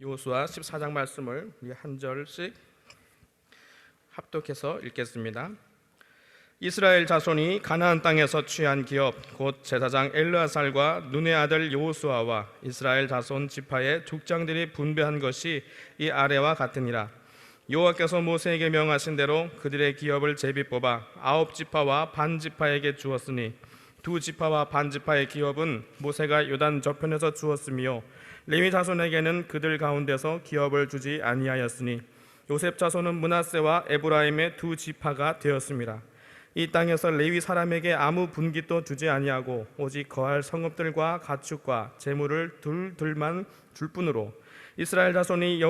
여호수아 14장 말씀을 우리 한 절씩 합독해서 읽겠습니다. 이스라엘 자손이 가나안 땅에서 취한 기업 곧 제사장 엘르아살과 눈의 아들 여호수아와 이스라엘 자손 지파의 족장들이 분배한 것이 이 아래와 같으니라. 여호와께서 모세에게 명하신 대로 그들의 기업을 제비 뽑아 9지파와 반 지파에게 주었으니 2지파와 반 지파의 기업은 모세가 요단 저편에서 주었으며 레위 자손에게는 그들 가운데서 기업을 주지 아니하였으니 요셉 자손은 므낫세와 에브라임의 2지파가 되었습니다. 이 땅에서 레위 사람에게 아무 분깃도 주지 아니하고 오직 거할 성읍들과 가축과 재물을 둘만 줄 뿐으로 이스라엘 자손이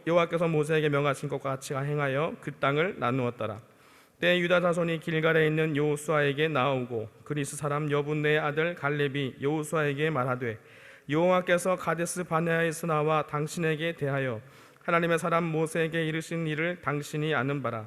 여호와께서 모세에게 명하신 것과 같이 행하여 그 땅을 나누었더라. 때 유다 자손이 길갈에 있는 여호수아에게 나오고 그리스 사람 여분네의 아들 갈렙이 여호수아에게 말하되 여호와께서 가데스 바네아에서 나와 당신에게 대하여 하나님의 사람 모세에게 이르신 일을 당신이 아는 바라.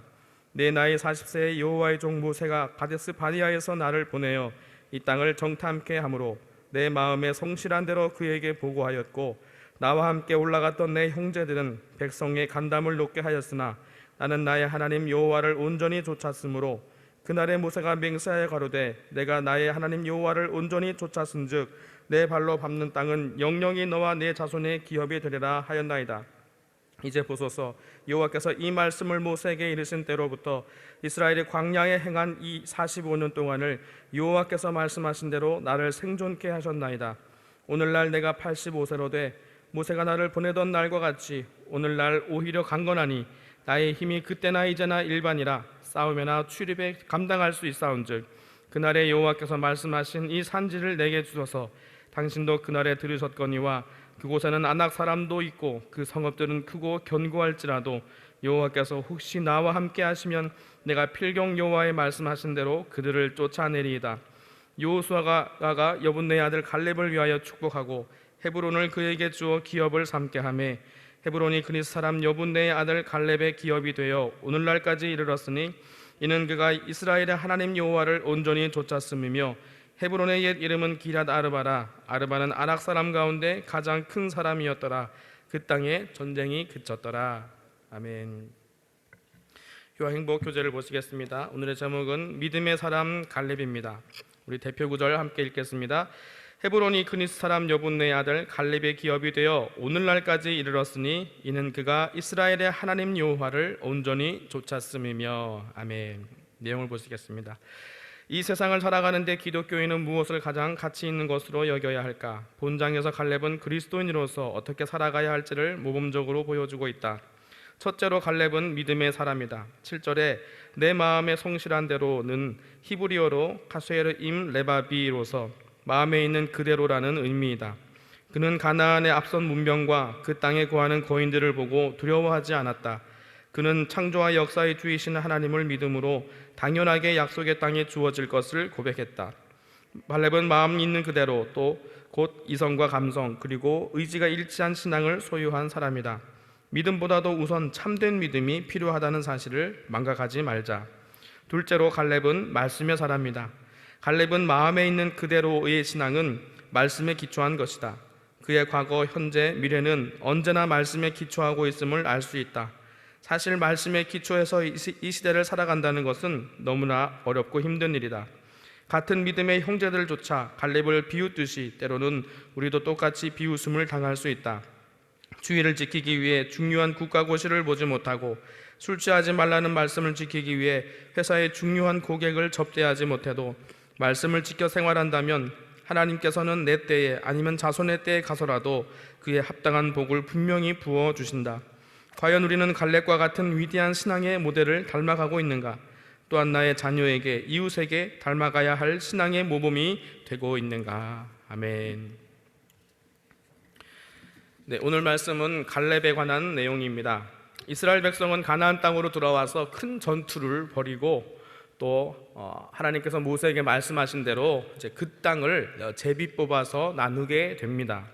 내 나이 40세의 여호와의 종 모세가 가데스 바네아에서 나를 보내어 이 땅을 정탐케 하므로 내 마음에 성실한 대로 그에게 보고하였고 나와 함께 올라갔던 내 형제들은 백성의 간담을 높게 하였으나 나는 나의 하나님 여호와를 온전히 좇았으므로 그날에 모세가 맹세하여 가로되 내가 나의 하나님 여호와를 온전히 좇았은즉 내 발로 밟는 땅은 영영이 너와 내 자손의 기업이 되리라 하였나이다. 이제 보소서, 여호와께서 이 말씀을 모세에게 이르신 때로부터 이스라엘이 광야에 행한 이 45년 동안을 여호와께서 말씀하신 대로 나를 생존케 하셨나이다. 오늘날 내가 85세로 돼 모세가 나를 보내던 날과 같이 오늘날 오히려 강건하니 나의 힘이 그때나 이제나 일반이라 싸움이나 출입에 감당할 수 있사온즉 그날에 여호와께서 말씀하신 이 산지를 내게 주소서. 당신도 그날에 들으셨거니와 그곳에는 아낙 사람도 있고 그 성읍들은 크고 견고할지라도 여호와께서 혹시 나와 함께 하시면 내가 필경 여호와의 말씀하신 대로 그들을 쫓아내리이다. 여호수아가 여분네의 아들 갈렙을 위하여 축복하고 헤브론을 그에게 주어 기업을 삼게 하매 헤브론이 그리스 사람 여분네의 아들 갈렙의 기업이 되어 오늘날까지 이르렀으니 이는 그가 이스라엘의 하나님 여호와를 온전히 좇았음이며 헤브론의 옛 이름은 기럇 아르바라. 아르바는 아낙 사람 가운데 가장 큰 사람이었더라. 그 땅에 전쟁이 그쳤더라. 아멘. 교화행복 교재를 보시겠습니다. 오늘의 제목은 믿음의 사람 갈렙입니다. 우리 대표 구절 함께 읽겠습니다. 헤브론이 그리스 사람 여분네의 아들 갈렙의 기업이 되어 오늘날까지 이르렀으니 이는 그가 이스라엘의 하나님 여호와를 온전히 좇았음이며. 아멘. 내용을 보시겠습니다. 이 세상을 살아가는데 기독교인은 무엇을 가장 가치 있는 것으로 여겨야 할까? 본장에서 갈렙은 그리스도인으로서 어떻게 살아가야 할지를 모범적으로 보여주고 있다. 첫째로 갈렙은 믿음의 사람이다. 7절에 내 마음에 성실한 대로는 히브리어로 카세르 임 레바비로서 마음에 있는 그대로라는 의미이다. 그는 가나안의 앞선 문명과 그 땅에 거하는 거인들을 보고 두려워하지 않았다. 그는 창조와 역사의 주이신 하나님을 믿음으로 당연하게 약속의 땅에 주어질 것을 고백했다. 갈렙은 마음 있는 그대로 또 곧 이성과 감성 그리고 의지가 일치한 신앙을 소유한 사람이다. 믿음보다도 우선 참된 믿음이 필요하다는 사실을 망각하지 말자. 둘째로 갈렙은 말씀의 사람이다. 갈렙은 마음에 있는 그대로의 신앙은 말씀에 기초한 것이다. 그의 과거, 현재, 미래는 언제나 말씀에 기초하고 있음을 알 수 있다. 사실 말씀에 기초해서 이 시대를 살아간다는 것은 너무나 어렵고 힘든 일이다. 같은 믿음의 형제들조차 갈렙을 비웃듯이 때로는 우리도 똑같이 비웃음을 당할 수 있다. 주의를 지키기 위해 중요한 국가고시를 보지 못하고 술 취하지 말라는 말씀을 지키기 위해 회사의 중요한 고객을 접대하지 못해도 말씀을 지켜 생활한다면 하나님께서는 내 때에 아니면 자손의 때에 가서라도 그에 합당한 복을 분명히 부어주신다. 과연 우리는 갈렙과 같은 위대한 신앙의 모델을 닮아가고 있는가? 또한 나의 자녀에게, 이웃에게 닮아가야 할 신앙의 모범이 되고 있는가? 아멘. 네, 오늘 말씀은 갈렙에 관한 내용입니다. 이스라엘 백성은 가나안 땅으로 들어와서 큰 전투를 벌이고 또 하나님께서 모세에게 말씀하신 대로 이제 그 땅을 제비 뽑아서 나누게 됩니다.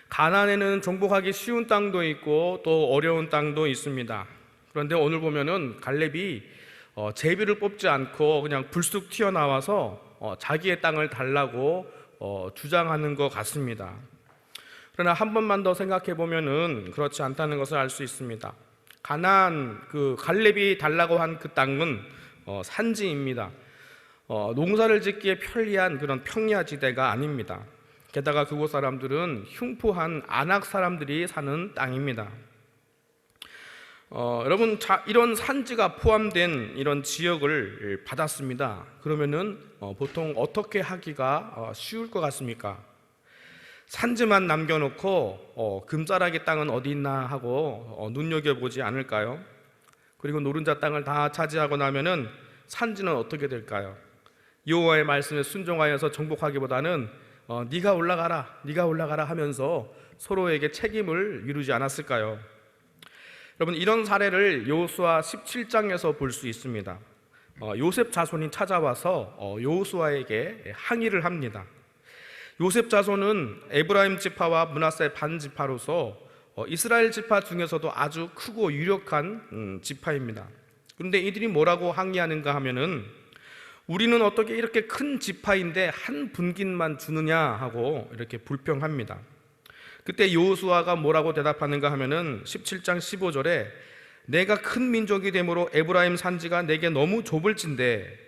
가나안에는 정복하기 쉬운 땅도 있고 또 어려운 땅도 있습니다. 그런데 오늘 보면은 갈렙이 제비를 뽑지 않고 그냥 불쑥 튀어나와서 자기의 땅을 달라고 주장하는 것 같습니다. 그러나 한 번만 더 생각해 보면은 그렇지 않다는 것을 알 수 있습니다. 가나안 그 갈렙이 달라고 한 그 땅은 산지입니다. 농사를 짓기에 편리한 그런 평야지대가 아닙니다. 게다가 그곳 사람들은 흉포한 아낙 사람들이 사는 땅입니다. 여러분, 이런 산지가 포함된 이런 지역을 받았습니다. 그러면은 보통 어떻게 하기가 쉬울 것 같습니까? 산지만 남겨놓고 금자락의 땅은 어디 있나 하고 눈여겨보지 않을까요? 그리고 노른자 땅을 다 차지하고 나면은 산지는 어떻게 될까요? 여호와의 말씀에 순종하여서 정복하기보다는 네가 올라가라 하면서 서로에게 책임을 미루지 않았을까요? 여러분, 이런 사례를 여호수아 17장에서 볼 수 있습니다. 요셉 자손이 찾아와서 여호수아에게 항의를 합니다. 요셉 자손은 에브라임 지파와 므낫세 반 지파로서 이스라엘 지파 중에서도 아주 크고 유력한 지파입니다. 그런데 이들이 뭐라고 항의하는가 하면은 우리는 어떻게 이렇게 큰 지파인데 한 분깃만 주느냐 하고 이렇게 불평합니다. 그때 여호수아가 뭐라고 대답하는가 하면은 17장 15절에 내가 큰 민족이 되므로 에브라임 산지가 내게 너무 좁을진데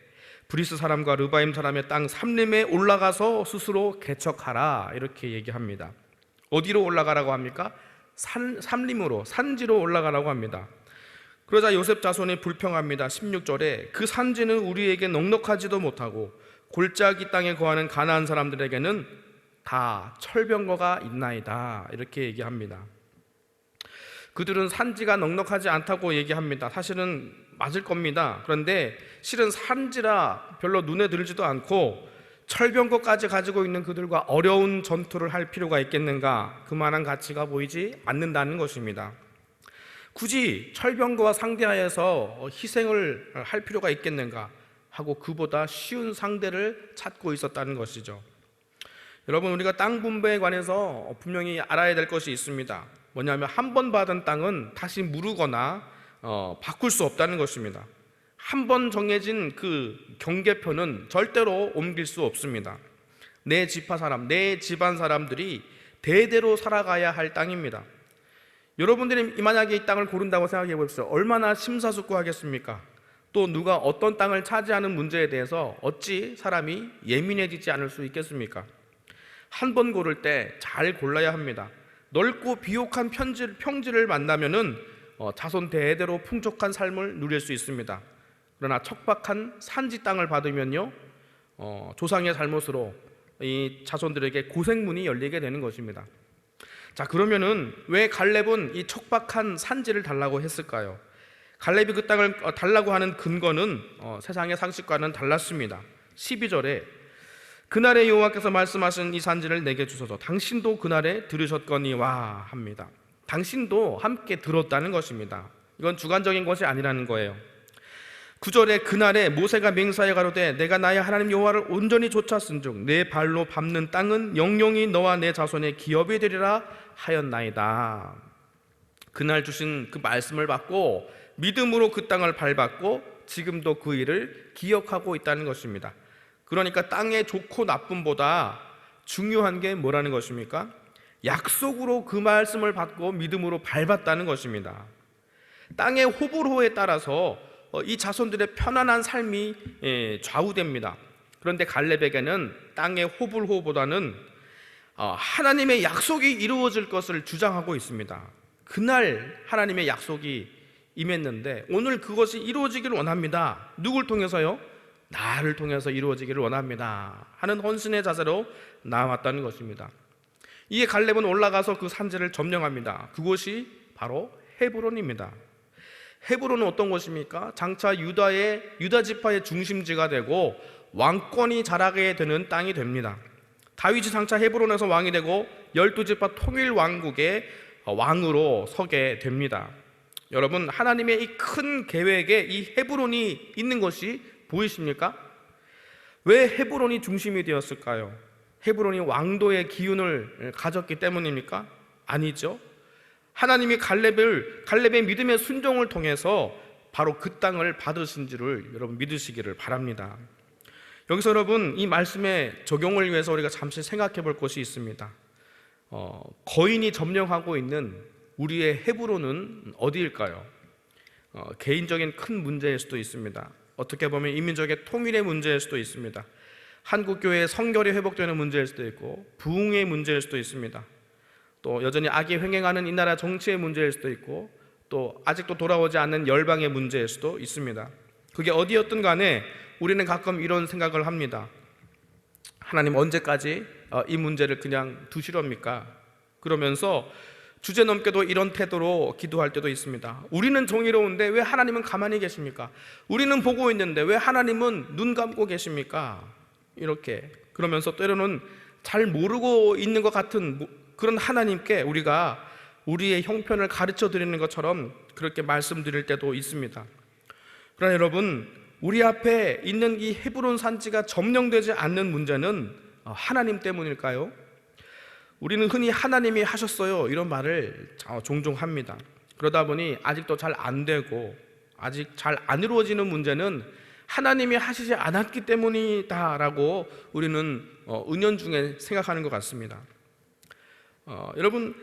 브리스 사람과 르바임 사람의 땅 삼림에 올라가서 스스로 개척하라 이렇게 얘기합니다. 어디로 올라가라고 합니까? 삼림으로, 산지로 올라가라고 합니다. 그러자 요셉 자손이 불평합니다. 16절에 그 산지는 우리에게 넉넉하지도 못하고 골짜기 땅에 거하는 가나안 사람들에게는 다 철병거가 있나이다 이렇게 얘기합니다. 그들은 산지가 넉넉하지 않다고 얘기합니다. 사실은 맞을 겁니다. 그런데 실은 산지라 별로 눈에 들지도 않고 철병거까지 가지고 있는 그들과 어려운 전투를 할 필요가 있겠는가, 그만한 가치가 보이지 않는다는 것입니다. 굳이 철병거와 상대하여서 희생을 할 필요가 있겠는가 하고 그보다 쉬운 상대를 찾고 있었다는 것이죠. 여러분, 우리가 땅 분배에 관해서 분명히 알아야 될 것이 있습니다. 뭐냐면 한 번 받은 땅은 다시 무르거나 바꿀 수 없다는 것입니다. 한 번 정해진 그 경계표는 절대로 옮길 수 없습니다. 내 지파 사람, 내 집안 사람들이 대대로 살아가야 할 땅입니다. 여러분들이 만약에 이 땅을 고른다고 생각해 보십시오. 얼마나 심사숙고하겠습니까? 또 누가 어떤 땅을 차지하는 문제에 대해서 어찌 사람이 예민해지지 않을 수 있겠습니까? 한 번 고를 때 잘 골라야 합니다. 넓고 비옥한 평지를 만나면은 자손 대대로 풍족한 삶을 누릴 수 있습니다. 그러나 척박한 산지 땅을 받으면요, 조상의 잘못으로 이 자손들에게 고생문이 열리게 되는 것입니다. 자, 그러면은 왜 갈렙은 이 척박한 산지를 달라고 했을까요? 갈렙이 그 땅을 달라고 하는 근거는 세상의 상식과는 달랐습니다. 12절에 그날에 여호와께서 말씀하신 이 산지를 내게 주소서 당신도 그날에 들으셨거니와 합니다. 당신도 함께 들었다는 것입니다. 이건 주관적인 것이 아니라는 거예요. 9절에 그날에 모세가 맹세하여 가로되 내가 나의 하나님 여호와를 온전히 좇았은즉 내 발로 밟는 땅은 영영이 너와 내 자손의 기업이 되리라 하였나이다. 그날 주신 그 말씀을 받고 믿음으로 그 땅을 밟았고 지금도 그 일을 기억하고 있다는 것입니다. 그러니까 땅의 좋고 나쁨보다 중요한 게 뭐라는 것입니까? 약속으로 그 말씀을 받고 믿음으로 밟았다는 것입니다. 땅의 호불호에 따라서 이 자손들의 편안한 삶이 좌우됩니다. 그런데 갈렙에게는 땅의 호불호보다는 하나님의 약속이 이루어질 것을 주장하고 있습니다. 그날 하나님의 약속이 임했는데 오늘 그것이 이루어지기를 원합니다. 누굴 통해서요? 나를 통해서 이루어지기를 원합니다 하는 헌신의 자세로 나왔다는 것입니다. 이에 갈렙은 올라가서 그 산지를 점령합니다. 그곳이 바로 헤브론입니다. 헤브론은 어떤 곳입니까? 장차 유다 지파의 중심지가 되고 왕권이 자라게 되는 땅이 됩니다. 다윗이 장차 헤브론에서 왕이 되고 12지파 통일 왕국의 왕으로 서게 됩니다. 여러분, 하나님의 이 큰 계획에 이 헤브론이 있는 것이 보이십니까? 왜 헤브론이 중심이 되었을까요? 헤브론이 왕도의 기운을 가졌기 때문입니까? 아니죠. 하나님이 갈렙의 믿음의 순종을 통해서 바로 그 땅을 받으신 줄을 여러분 믿으시기를 바랍니다. 여기서 여러분 이 말씀의 적용을 위해서 우리가 잠시 생각해 볼 것이 있습니다. 거인이 점령하고 있는 우리의 헤브론은 어디일까요? 개인적인 큰 문제일 수도 있습니다. 어떻게 보면 이민족의 통일의 문제일 수도 있습니다. 한국교회의 성결이 회복되는 문제일 수도 있고, 부흥의 문제일 수도 있습니다. 또 여전히 악이 횡행하는 이 나라 정치의 문제일 수도 있고, 또 아직도 돌아오지 않는 열방의 문제일 수도 있습니다. 그게 어디였든 간에 우리는 가끔 이런 생각을 합니다. 하나님 언제까지 이 문제를 그냥 두시렵니까? 그러면서 주제넘게도 이런 태도로 기도할 때도 있습니다. 우리는 정의로운데 왜 하나님은 가만히 계십니까? 우리는 보고 있는데 왜 하나님은 눈 감고 계십니까? 이렇게 그러면서 때로는 잘 모르고 있는 것 같은 그런 하나님께 우리가 우리의 형편을 가르쳐 드리는 것처럼 그렇게 말씀드릴 때도 있습니다. 그러나 여러분, 우리 앞에 있는 이 헤브론 산지가 점령되지 않는 문제는 하나님 때문일까요? 우리는 흔히 하나님이 하셨어요 이런 말을 종종 합니다. 그러다 보니 아직도 잘 안 되고 아직 잘 안 이루어지는 문제는 하나님이 하시지 않았기 때문이다라고 우리는 은연중에 생각하는 것 같습니다. 여러분,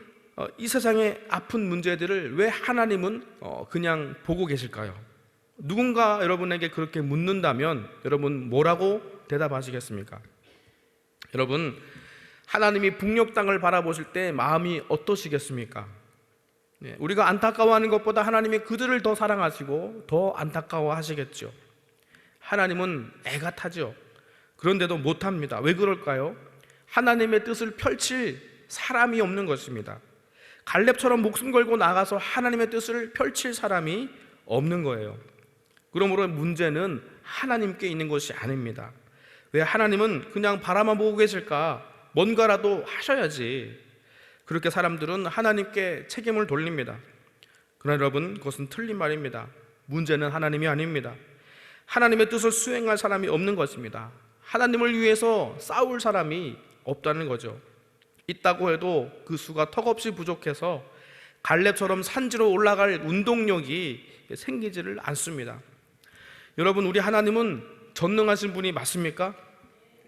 이 세상의 아픈 문제들을 왜 하나님은 그냥 보고 계실까요? 누군가 여러분에게 그렇게 묻는다면 여러분 뭐라고 대답하시겠습니까? 여러분, 하나님이 북녘 땅을 바라보실 때 마음이 어떠시겠습니까? 우리가 안타까워하는 것보다 하나님이 그들을 더 사랑하시고 더 안타까워하시겠죠. 하나님은 애가 타죠. 그런데도 못합니다. 왜 그럴까요? 하나님의 뜻을 펼칠 사람이 없는 것입니다. 갈렙처럼 목숨 걸고 나가서 하나님의 뜻을 펼칠 사람이 없는 거예요. 그러므로 문제는 하나님께 있는 것이 아닙니다. 왜 하나님은 그냥 바라만 보고 계실까? 뭔가라도 하셔야지. 그렇게 사람들은 하나님께 책임을 돌립니다. 그러나 여러분, 그것은 틀린 말입니다. 문제는 하나님이 아닙니다. 하나님의 뜻을 수행할 사람이 없는 것입니다. 하나님을 위해서 싸울 사람이 없다는 거죠. 있다고 해도 그 수가 턱없이 부족해서 갈렙처럼 산지로 올라갈 운동력이 생기지를 않습니다. 여러분, 우리 하나님은 전능하신 분이 맞습니까?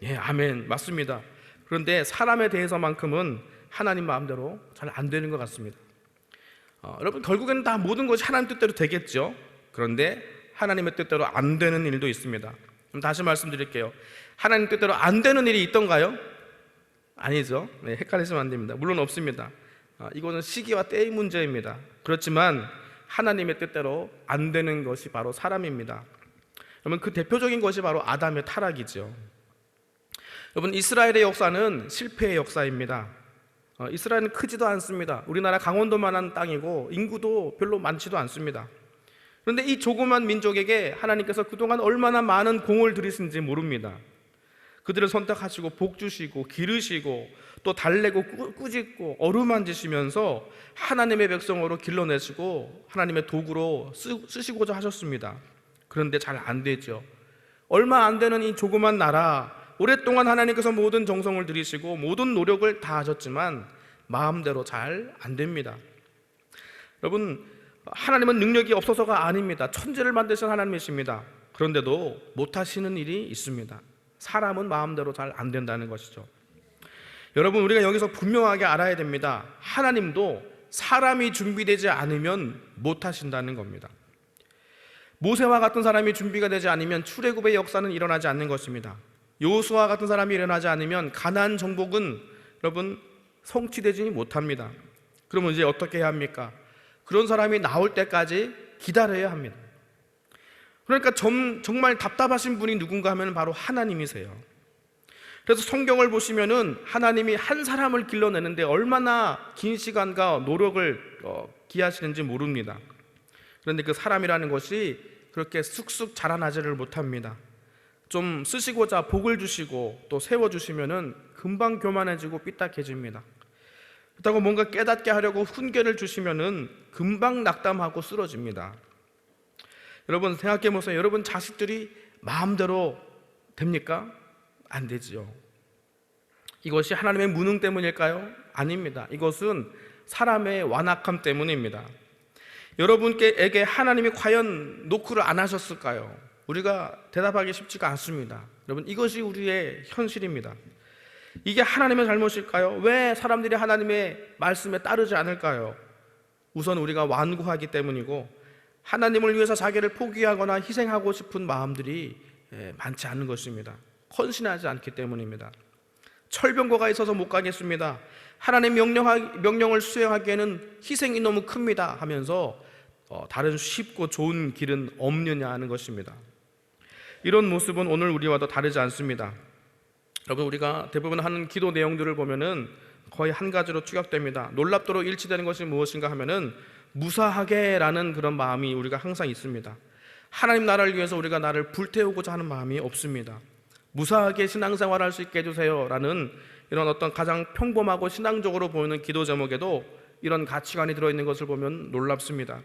예, 아멘, 맞습니다. 그런데 사람에 대해서만큼은 하나님 마음대로 잘 안 되는 것 같습니다. 여러분, 결국에는 다 모든 것이 하나님 뜻대로 되겠죠. 그런데 하나님의 뜻대로 안 되는 일도 있습니다. 그럼 다시 말씀드릴게요. 하나님 뜻대로 안 되는 일이 있던가요? 아니죠. 네, 헷갈리시면 안 됩니다. 물론 없습니다. 이거는 시기와 때의 문제입니다. 그렇지만 하나님의 뜻대로 안 되는 것이 바로 사람입니다. 그러면 그 대표적인 것이 바로 아담의 타락이죠. 여러분, 이스라엘의 역사는 실패의 역사입니다. 이스라엘은 크지도 않습니다. 우리나라 강원도만한 땅이고 인구도 별로 많지도 않습니다. 그런데 이 조그만 민족에게 하나님께서 그동안 얼마나 많은 공을 들이신지 모릅니다. 그들을 선택하시고 복 주시고 기르시고 또 달래고 꾸짖고 어루만지시면서 하나님의 백성으로 길러내시고 하나님의 도구로 쓰시고자 하셨습니다. 그런데 잘 안 되죠. 얼마 안 되는 이 조그만 나라, 오랫동안 하나님께서 모든 정성을 들이시고 모든 노력을 다 하셨지만 마음대로 잘 안 됩니다. 여러분, 하나님은 능력이 없어서가 아닙니다. 천지를 만드신 하나님이십니다. 그런데도 못하시는 일이 있습니다. 사람은 마음대로 잘 안 된다는 것이죠. 여러분, 우리가 여기서 분명하게 알아야 됩니다. 하나님도 사람이 준비되지 않으면 못하신다는 겁니다. 모세와 같은 사람이 준비가 되지 않으면 출애굽의 역사는 일어나지 않는 것입니다. 여호수아와 같은 사람이 일어나지 않으면 가나안 정복은 여러분 성취되지 못합니다. 그러면 이제 어떻게 해야 합니까? 그런 사람이 나올 때까지 기다려야 합니다. 그러니까 정말 답답하신 분이 누군가 하면 바로 하나님이세요. 그래서 성경을 보시면은 하나님이 한 사람을 길러내는데 얼마나 긴 시간과 노력을 기하시는지 모릅니다. 그런데 그 사람이라는 것이 그렇게 쑥쑥 자라나지를 못합니다. 좀 쓰시고자 복을 주시고 또 세워주시면은 금방 교만해지고 삐딱해집니다. 그렇다고 뭔가 깨닫게 하려고 훈계를 주시면은 금방 낙담하고 쓰러집니다. 여러분, 생각해 보세요. 여러분 자식들이 마음대로 됩니까? 안 되지요. 이것이 하나님의 무능 때문일까요? 아닙니다. 이것은 사람의 완악함 때문입니다. 여러분께 하나님이 과연 노크를 안 하셨을까요? 우리가 대답하기 쉽지가 않습니다. 여러분, 이것이 우리의 현실입니다. 이게 하나님의 잘못일까요? 왜 사람들이 하나님의 말씀에 따르지 않을까요? 우선 우리가 완고하기 때문이고, 하나님을 위해서 자기를 포기하거나 희생하고 싶은 마음들이 많지 않은 것입니다. 헌신하지 않기 때문입니다. 철병거가 있어서 못 가겠습니다. 하나님 명령을 수행하기에는 희생이 너무 큽니다 하면서 다른 쉽고 좋은 길은 없느냐 하는 것입니다. 이런 모습은 오늘 우리와도 다르지 않습니다. 여러분, 우리가 대부분 하는 기도 내용들을 보면은 거의 한 가지로 축약됩니다. 놀랍도록 일치되는 것이 무엇인가 하면은 무사하게라는 그런 마음이 우리가 항상 있습니다. 하나님 나라를 위해서 우리가 나를 불태우고자 하는 마음이 없습니다. 무사하게 신앙생활할 수 있게 해주세요 라는 이런 어떤 가장 평범하고 신앙적으로 보이는 기도 제목에도 이런 가치관이 들어있는 것을 보면 놀랍습니다.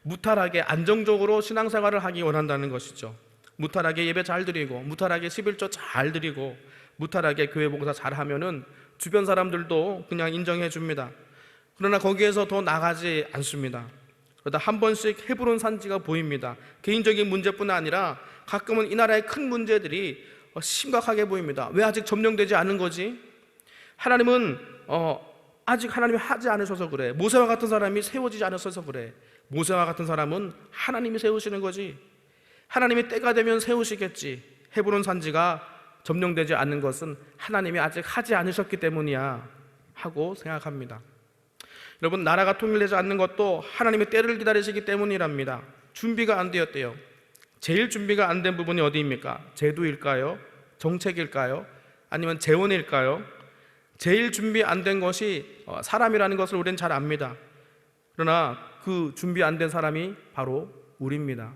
무탈하게 안정적으로 신앙생활을 하기 원한다는 것이죠. 무탈하게 예배 잘 드리고, 무탈하게 11조 잘 드리고, 무탈하게 교회 봉사 잘 하면은 주변 사람들도 그냥 인정해 줍니다. 그러나 거기에서 더 나가지 않습니다. 그러다 한 번씩 헤브론 산지가 보입니다. 개인적인 문제뿐 아니라 가끔은 이 나라의 큰 문제들이 심각하게 보입니다. 왜 아직 점령되지 않은 거지? 하나님은 아직 하나님이 하지 않으셔서 그래. 모세와 같은 사람이 세워지지 않으셔서 그래. 모세와 같은 사람은 하나님이 세우시는 거지. 하나님이 때가 되면 세우시겠지. 헤브론 산지가 점령되지 않는 것은 하나님이 아직 하지 않으셨기 때문이야 하고 생각합니다. 여러분, 나라가 통일되지 않는 것도 하나님의 때를 기다리시기 때문이랍니다. 준비가 안 되었대요. 제일 준비가 안 된 부분이 어디입니까? 제도일까요? 정책일까요? 아니면 재원일까요? 제일 준비 안 된 것이 사람이라는 것을 우리는 잘 압니다. 그러나 그 준비 안 된 사람이 바로 우리입니다.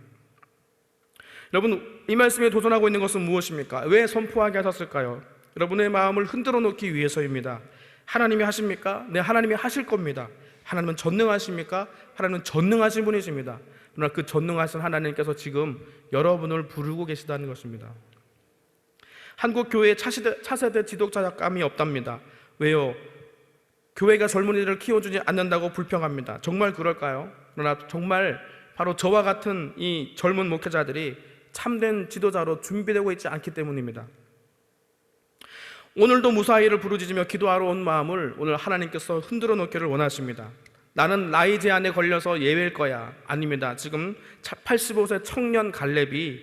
여러분, 이 말씀에 도전하고 있는 것은 무엇입니까? 왜 선포하게 하셨을까요? 여러분의 마음을 흔들어 놓기 위해서입니다. 하나님이 하십니까? 네, 하나님이 하실 겁니다. 하나님은 전능하십니까? 하나님은 전능하신 분이십니다. 그러나 그 전능하신 하나님께서 지금 여러분을 부르고 계시다는 것입니다. 한국 교회에 차세대 지도자감이 없답니다. 왜요? 교회가 젊은이들을 키워주지 않는다고 불평합니다. 정말 그럴까요? 그러나 정말 바로 저와 같은 이 젊은 목회자들이 참된 지도자로 준비되고 있지 않기 때문입니다. 오늘도 무사히를 부르짖으며 기도하러 온 마음을 오늘 하나님께서 흔들어 놓기를 원하십니다. 나는 나이 제한에 걸려서 예외일 거야. 아닙니다. 지금 85세 청년 갈렙이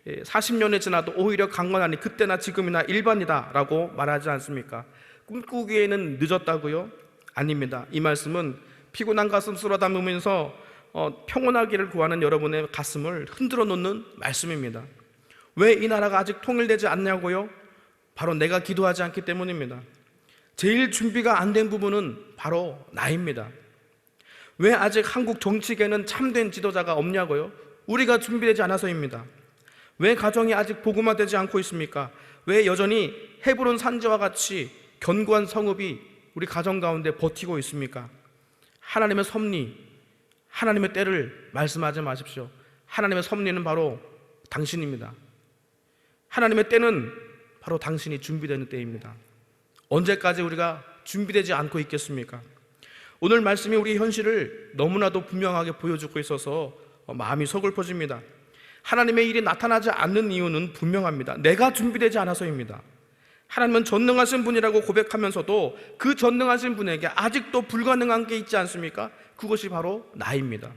40년이 지나도 오히려 강건하니 그때나 지금이나 일반이다 라고 말하지 않습니까? 꿈꾸기에는 늦었다고요? 아닙니다. 이 말씀은 피곤한 가슴 쓸어 담으면서 평온하기를 구하는 여러분의 가슴을 흔들어 놓는 말씀입니다. 왜 이 나라가 아직 통일되지 않냐고요? 바로 내가 기도하지 않기 때문입니다. 제일 준비가 안 된 부분은 바로 나입니다. 왜 아직 한국 정치계는 참된 지도자가 없냐고요? 우리가 준비되지 않아서입니다. 왜 가정이 아직 복음화되지 않고 있습니까? 왜 여전히 헤브론 산지와 같이 견고한 성읍이 우리 가정 가운데 버티고 있습니까? 하나님의 섭리, 하나님의 때를 말씀하지 마십시오. 하나님의 섭리는 바로 당신입니다. 하나님의 때는 바로 당신이 준비되는 때입니다. 언제까지 우리가 준비되지 않고 있겠습니까? 오늘 말씀이 우리 현실을 너무나도 분명하게 보여주고 있어서 마음이 서글퍼집니다. 하나님의 일이 나타나지 않는 이유는 분명합니다. 내가 준비되지 않아서입니다. 하나님은 전능하신 분이라고 고백하면서도 그 전능하신 분에게 아직도 불가능한 게 있지 않습니까? 그것이 바로 나입니다.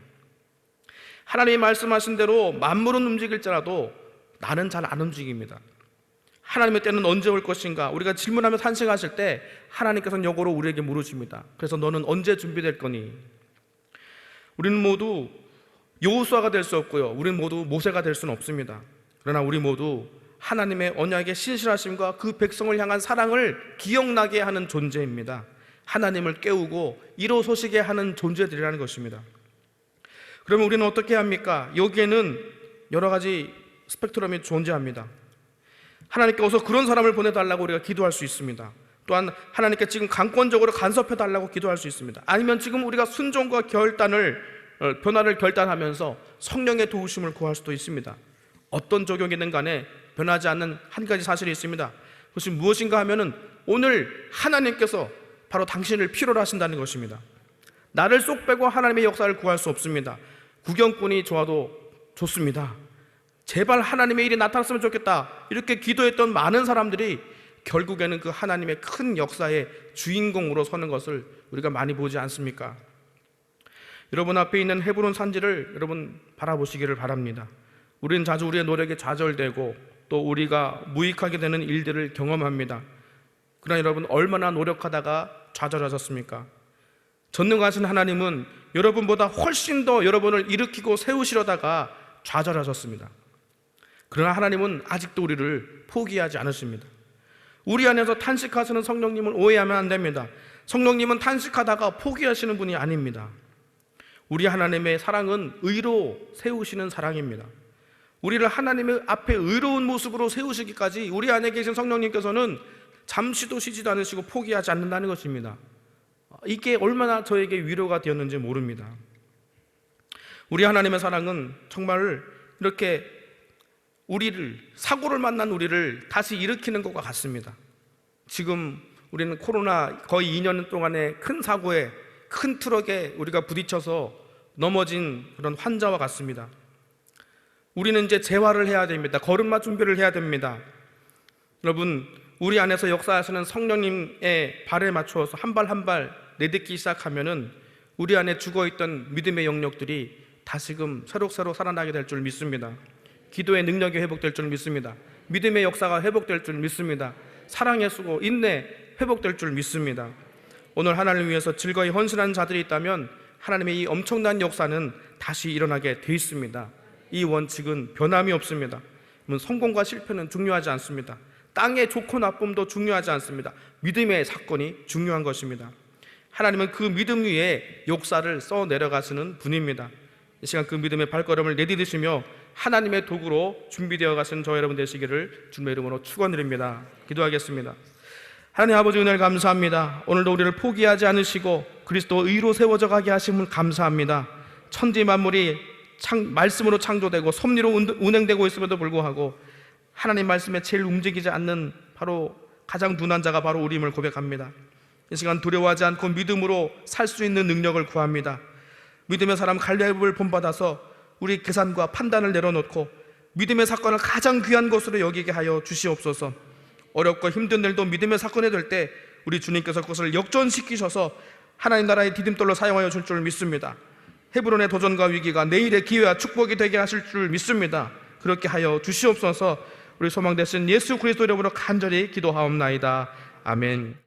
하나님이 말씀하신 대로 만물은 움직일지라도 나는 잘 안 움직입니다. 하나님의 때는 언제 올 것인가? 우리가 질문하며 탄식하실 때 하나님께서는 역으로 우리에게 물으십니다. 그래서 너는 언제 준비될 거니? 우리는 모두 여호수아가 될 수 없고요, 우리는 모두 모세가 될 수는 없습니다. 그러나 우리 모두 하나님의 언약의 신실하심과 그 백성을 향한 사랑을 기억나게 하는 존재입니다. 하나님을 깨우고 일어서시게 하는 존재들이라는 것입니다. 그러면 우리는 어떻게 합니까? 여기에는 여러 가지 스펙트럼이 존재합니다. 하나님께 어서 그런 사람을 보내달라고 우리가 기도할 수 있습니다. 또한 하나님께 지금 강권적으로 간섭해달라고 기도할 수 있습니다. 아니면 지금 우리가 순종과 변화를 결단하면서 성령의 도우심을 구할 수도 있습니다. 어떤 적용이든 간에 변하지 않는 한 가지 사실이 있습니다. 그것이 무엇인가 하면은 오늘 하나님께서 바로 당신을 필요로 하신다는 것입니다. 나를 쏙 빼고 하나님의 역사를 구할 수 없습니다. 구경꾼이 좋아도 좋습니다. 제발 하나님의 일이 나타났으면 좋겠다, 이렇게 기도했던 많은 사람들이 결국에는 그 하나님의 큰 역사의 주인공으로 서는 것을 우리가 많이 보지 않습니까? 여러분 앞에 있는 헤브론 산지를 여러분 바라보시기를 바랍니다. 우리는 자주 우리의 노력에 좌절되고 또 우리가 무익하게 되는 일들을 경험합니다. 그러나 여러분 얼마나 노력하다가 좌절하셨습니까? 전능하신 하나님은 여러분보다 훨씬 더 여러분을 일으키고 세우시려다가 좌절하셨습니다. 그러나 하나님은 아직도 우리를 포기하지 않으십니다. 우리 안에서 탄식하시는 성령님을 오해하면 안 됩니다. 성령님은 탄식하다가 포기하시는 분이 아닙니다. 우리 하나님의 사랑은 의로 세우시는 사랑입니다. 우리를 하나님의 앞에 의로운 모습으로 세우시기까지 우리 안에 계신 성령님께서는 잠시도 쉬지도 않으시고 포기하지 않는다는 것입니다. 이게 얼마나 저에게 위로가 되었는지 모릅니다. 우리 하나님의 사랑은 정말 이렇게 사고를 만난 우리를 다시 일으키는 것과 같습니다. 지금 우리는 코로나 거의 2년 동안의 큰 사고에, 큰 트럭에 우리가 부딪혀서 넘어진 그런 환자와 같습니다. 우리는 이제 재활을 해야 됩니다. 걸음마 준비를 해야 됩니다. 여러분, 우리 안에서 역사하시는 성령님의 발에 맞추어서 한 발 한 발 내딛기 시작하면은 우리 안에 죽어있던 믿음의 영역들이 다시금 새록새록 살아나게 될 줄 믿습니다. 기도의 능력이 회복될 줄 믿습니다. 믿음의 역사가 회복될 줄 믿습니다. 사랑의 수고, 인내 회복될 줄 믿습니다. 오늘 하나님을 위해서 즐거이 헌신한 자들이 있다면 하나님의 이 엄청난 역사는 다시 일어나게 돼 있습니다. 이 원칙은 변함이 없습니다. 성공과 실패는 중요하지 않습니다. 땅의 좋고 나쁨도 중요하지 않습니다. 믿음의 사건이 중요한 것입니다. 하나님은 그 믿음 위에 역사를 써 내려가시는 분입니다. 이 시간 그 믿음의 발걸음을 내디디시며 하나님의 도구로 준비되어 가시는 저 여러분 되시기를 주님의 이름으로 축원드립니다. 기도하겠습니다. 하나님 아버지 은혜를 감사합니다. 오늘도 우리를 포기하지 않으시고 그리스도 의로 세워져 가게 하심을 감사합니다. 천지 만물이 말씀으로 창조되고 섭리로 운행되고 있음에도 불구하고 하나님 말씀에 제일 움직이지 않는 바로 가장 둔한 자가 바로 우리임을 고백합니다. 이 시간 두려워하지 않고 믿음으로 살 수 있는 능력을 구합니다. 믿음의 사람 갈렙을 본받아서 우리 계산과 판단을 내려놓고 믿음의 사건을 가장 귀한 것으로 여기게 하여 주시옵소서. 어렵고 힘든 일도 믿음의 사건이 될 때 우리 주님께서 그것을 역전시키셔서 하나님 나라의 디딤돌로 사용하여 줄 줄 믿습니다. 헤브론의 도전과 위기가 내일의 기회와 축복이 되게 하실 줄 믿습니다. 그렇게 하여 주시옵소서. 우리 소망 되신 예수 그리스도 이름으로 간절히 기도하옵나이다. 아멘.